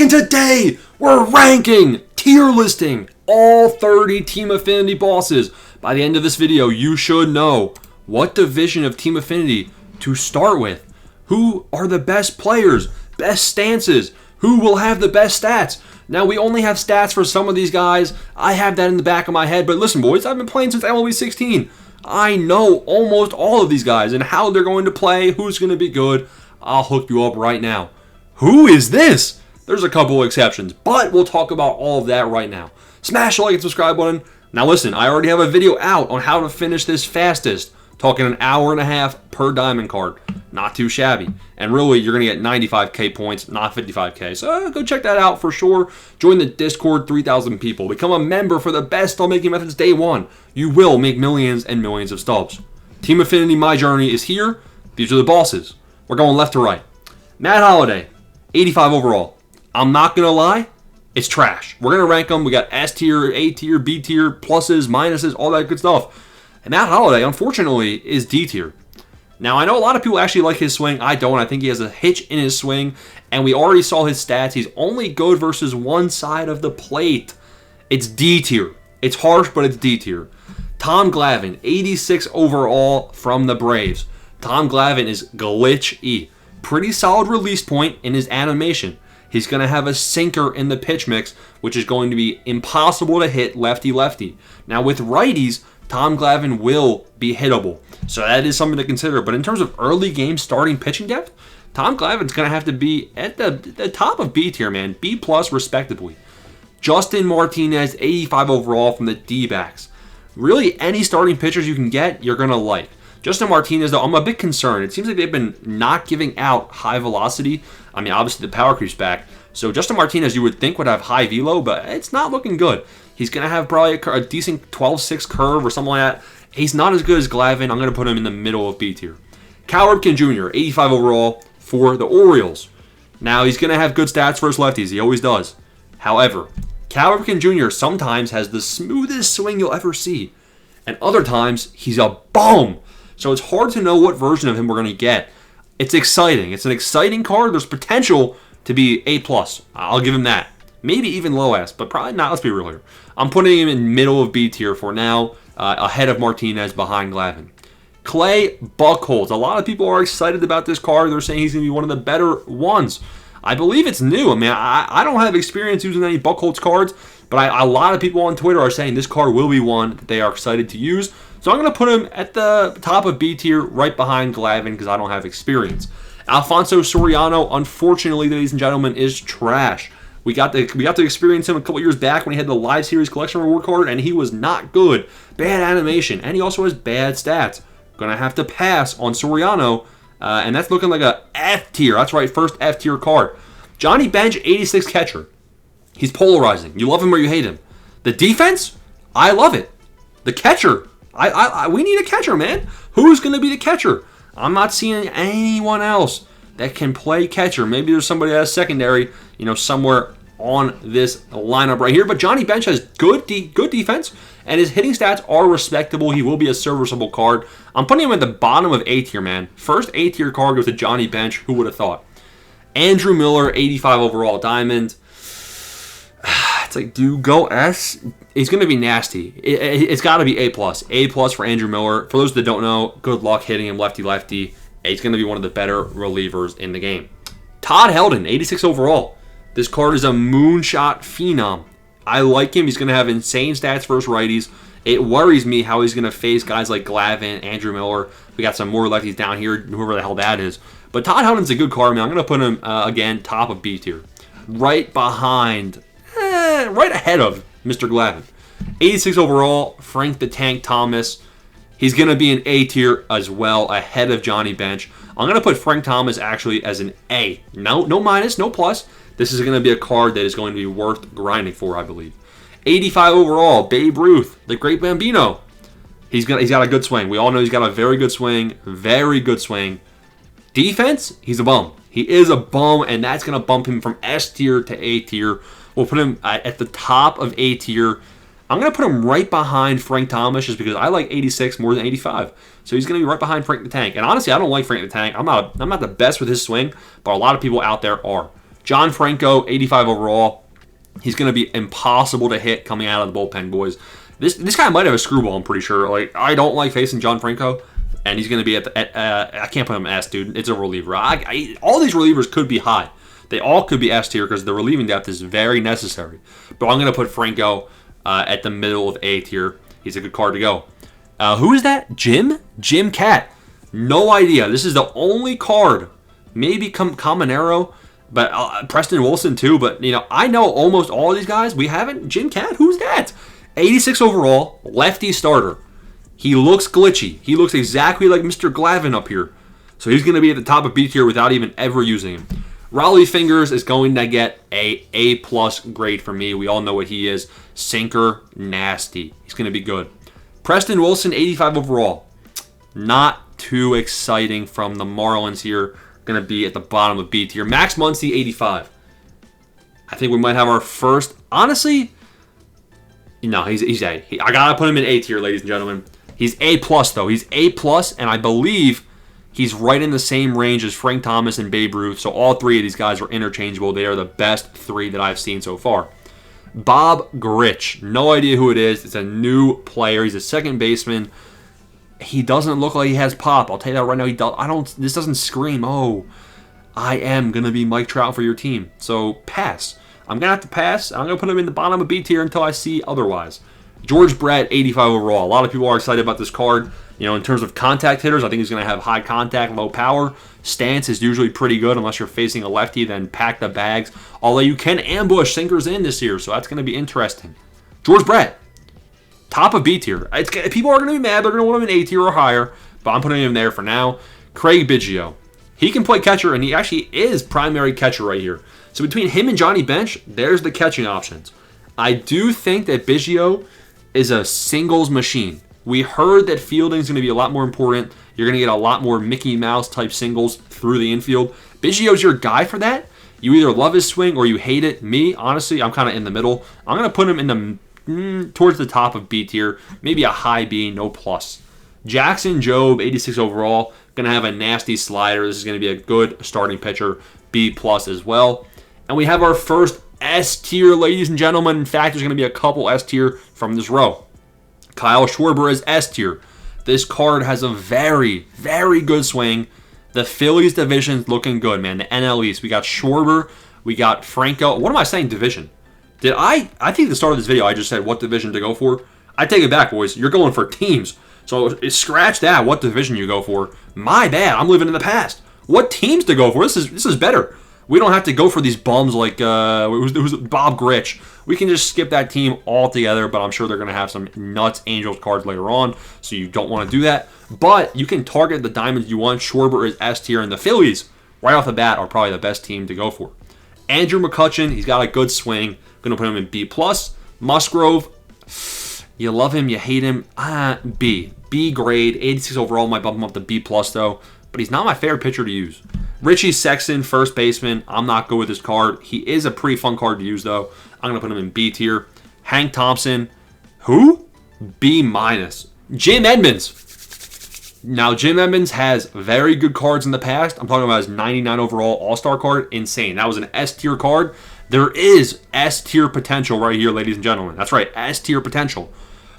And today, we're ranking, tier listing, all 30 Team Affinity bosses. By the end of this video, you should know what division of Team Affinity to start with. Who are the best players, best stances, who will have the best stats. Now, we only have stats for some of these guys. I have that in the back of my head. But listen, boys, I've been playing since MLB 16. I know almost all of these guys and how they're going to play, who's going to be good. I'll hook you up right now. Who is this? There's a couple of exceptions, but we'll talk about all of that right now. Smash the like and subscribe button. Now listen, I already have a video out on how to finish this fastest. Talking an hour and a half per diamond card. Not too shabby. And really, you're going to get 95k points, not 55k. So go check that out for sure. Join the Discord, 3,000 people. Become a member for the best stub making methods day one. You will make millions and millions of stubs. Team Affinity, my journey is here. These are the bosses. We're going left to right. Matt Holliday, 85 overall. I'm not going to lie, it's trash. We're going to rank them. We got S tier, A tier, B tier, pluses, minuses, all that good stuff. And Matt Holliday, unfortunately, is D tier. Now, I know a lot of people actually like his swing. I don't. I think he has a hitch in his swing. And we already saw his stats. He's only good versus one side of the plate. It's D tier. It's harsh, but it's D tier. Tom Glavine, 86 overall from the Braves. Tom Glavine is glitch-y. Pretty solid release point in his animation. He's going to have a sinker in the pitch mix, which is going to be impossible to hit lefty-lefty. Now, with righties, Tom Glavine will be hittable. So that is something to consider. But in terms of early game starting pitching depth, Tom Glavine's going to have to be at the top of B tier, man. B plus respectively. Justin Martinez, 85 overall from the D-backs. Really, any starting pitchers you can get, you're going to like. Justin Martinez, though, I'm a bit concerned. It seems like they've been not giving out high velocity. I mean, obviously the power creep's back. So Justin Martinez, you would think, would have high velo, but it's not looking good. He's going to have probably a decent 12-6 curve or something like that. He's not as good as Glavine. I'm going to put him in the middle of B tier. Cal Ripken Jr., 85 overall for the Orioles. Now, he's going to have good stats versus lefties. He always does. However, Cal Ripken Jr. sometimes has the smoothest swing you'll ever see. And other times, he's a bum. So it's hard to know what version of him we're going to get. It's exciting. It's an exciting card. There's potential to be A+. I'll give him that. Maybe even low S, but probably not. Let's be real here. I'm putting him in middle of B tier for now, ahead of Martinez, behind Glavine. Clay Buchholz. A lot of people are excited about this card. They're saying he's going to be one of the better ones. I believe it's new. I mean, I don't have experience using any Buchholz cards, but a lot of people on Twitter are saying this card will be one that they are excited to use. So I'm going to put him at the top of B tier, right behind Glavine, because I don't have experience. Alfonso Soriano, unfortunately, ladies and gentlemen, is trash. We got to experience him a couple years back when he had the Live Series Collection Reward card, and he was not good. Bad animation, and he also has bad stats. Going to have to pass on Soriano, and that's looking like a F tier. That's right, first F tier card. Johnny Bench, 86 catcher. He's polarizing. You love him or you hate him. The defense, I love it. The catcher, we need a catcher, man. Who's going to be the catcher? I'm not seeing anyone else that can play catcher. Maybe there's somebody that's secondary, somewhere on this lineup right here. But Johnny Bench has good defense, and his hitting stats are respectable. He will be a serviceable card. I'm putting him at the bottom of A tier, man. First A tier card goes to Johnny Bench. Who would have thought? Andrew Miller, 85 overall diamond. It's like, do you go S? He's going to be nasty. It's got to be A+. A+ for Andrew Miller. For those that don't know, good luck hitting him lefty-lefty. He's going to be one of the better relievers in the game. Todd Helton, 86 overall. This card is a moonshot phenom. I like him. He's going to have insane stats versus righties. It worries me how he's going to face guys like Glavine, Andrew Miller. We got some more lefties down here, whoever the hell that is. But Todd Helton's a good card, man. I'm going to put him, again, top of B tier. Right behind, right ahead of Mr. Glavine. 86 overall, Frank the Tank Thomas. He's going to be an A tier as well, ahead of Johnny Bench. I'm going to put Frank Thomas actually as an A. No minus, no plus. This is going to be a card that is going to be worth grinding for, I believe. 85 overall, Babe Ruth, the Great Bambino. He's got a good swing. We all know he's got a very good swing. Very good swing. Defense, he's a bum. He is a bum, and that's going to bump him from S tier to A tier. We'll put him at the top of A tier. I'm going to put him right behind Frank Thomas just because I like 86 more than 85. So he's going to be right behind Frank the Tank. And honestly, I don't like Frank the Tank. I'm not the best with his swing, but a lot of people out there are. John Franco, 85 overall. He's going to be impossible to hit coming out of the bullpen, boys. This guy might have a screwball, I'm pretty sure. Like, I don't like facing John Franco, and he's going to be I can't put him S, dude. It's a reliever. All these relievers could be high. They all could be S tier because the relieving depth is very necessary. But I'm going to put Franco at the middle of A tier. He's a good card to go. Who is that? Jim Cat. No idea. This is the only card. Maybe Caminero, but Preston Wilson too. But, I know almost all of these guys. We haven't. Jim Cat? Who's that? 86 overall, lefty starter. He looks glitchy. He looks exactly like Mr. Glavine up here. So he's going to be at the top of B tier without even ever using him. Raleigh Fingers is going to get a A+ grade for me. We all know what he is. Sinker, nasty. He's going to be good. Preston Wilson, 85 overall. Not too exciting from the Marlins here. Going to be at the bottom of B tier. Max Muncy, 85. I think we might have our first. Honestly, no, he's A. I got to put him in A tier, ladies and gentlemen. He's A+, though. He's A+, and I believe he's right in the same range as Frank Thomas and Babe Ruth. So all three of these guys are interchangeable. They are the best three that I've seen so far. Bob Grich. No idea who it is. It's a new player. He's a second baseman. He doesn't look like he has pop. I'll tell you that right now. This doesn't scream, oh, I am going to be Mike Trout for your team. So pass. I'm going to have to pass. I'm going to put him in the bottom of B tier until I see otherwise. George Brett, 85 overall. A lot of people are excited about this card. In terms of contact hitters, I think he's going to have high contact, low power. Stance is usually pretty good unless you're facing a lefty, then pack the bags. Although you can ambush sinkers in this year, so that's going to be interesting. George Brett, top of B tier. People are going to be mad. They're going to want him in A tier or higher, but I'm putting him there for now. Craig Biggio. He can play catcher, and he actually is primary catcher right here. So between him and Johnny Bench, there's the catching options. I do think that Biggio is a singles machine. We heard that fielding is going to be a lot more important. You're going to get a lot more Mickey Mouse type singles through the infield. Biggio's your guy for that. You either love his swing or you hate it. Me, honestly, I'm kind of in the middle. I'm going to put him in the towards the top of B tier, maybe a high B, no plus. Jackson Jobe, 86 overall, going to have a nasty slider. This is going to be a good starting pitcher, B+ as well. And we have our first S tier, ladies and gentlemen. In fact, there's going to be a couple S tier from this row. Kyle Schwarber is S tier. This card has a very, very good swing. The Phillies division's looking good, man. The NL East. We got Schwarber. We got Franco. What am I saying, division? I think at the start of this video, I just said what division to go for. I take it back, boys. You're going for teams. So scratch that, what division you go for. My bad. I'm living in the past. What teams to go for? This is better. We don't have to go for these bums like it was Bob Grich. We can just skip that team altogether, but I'm sure they're going to have some nuts Angels cards later on, so you don't want to do that. But you can target the diamonds you want. Schwarber is S tier, and the Phillies, right off the bat, are probably the best team to go for. Andrew McCutchen, he's got a good swing. Going to put him in B+. Musgrove, you love him, you hate him. B. B grade, 86 overall. Might bump him up to B+, though. But he's not my favorite pitcher to use. Richie Sexton, first baseman. I'm not good with this card. He is a pretty fun card to use, though. I'm going to put him in B tier. Hank Thompson. Who? B-. Jim Edmonds. Now, Jim Edmonds has very good cards in the past. I'm talking about his 99 overall All-Star card. Insane. That was an S tier card. There is S tier potential right here, ladies and gentlemen. That's right, S tier potential.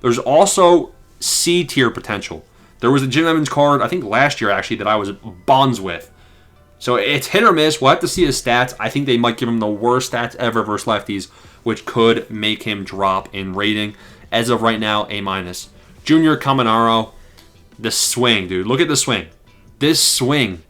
There's also C tier potential. There was a Jim Edmonds card, I think last year actually, that I was bonds with. So it's hit or miss. We'll have to see his stats. I think they might give him the worst stats ever versus lefties, which could make him drop in rating. As of right now, A-. Junior Caminero, the swing, dude. Look at the swing. This swing.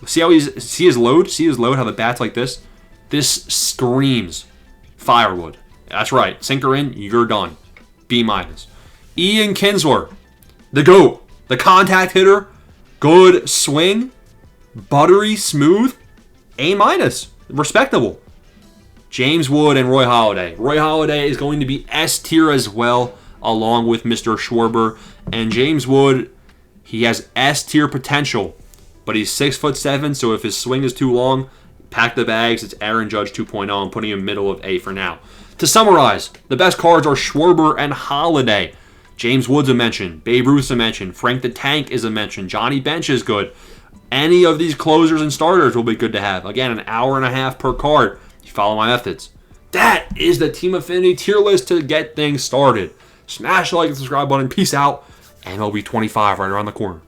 See his load? See his load, how the bat's like this? This screams firewood. That's right. Sinker in, you're done. B-. Ian Kinsler, the GOAT. The contact hitter, good swing, buttery smooth, A-. Respectable. James Wood and Roy Halladay. Roy Halladay is going to be S tier as well, along with Mr. Schwarber. And James Wood, he has S tier potential, but he's 6'7", so if his swing is too long, pack the bags. It's Aaron Judge 2.0. I'm putting him middle of A for now. To summarize, the best cards are Schwarber and Halladay. James Wood's a mention. Babe Ruth's a mention. Frank the Tank is a mention. Johnny Bench is good. Any of these closers and starters will be good to have. Again, an hour and a half per card. you follow my methods. That is the Team Affinity tier list to get things started. Smash the like and subscribe button. Peace out. MLB 25 right around the corner.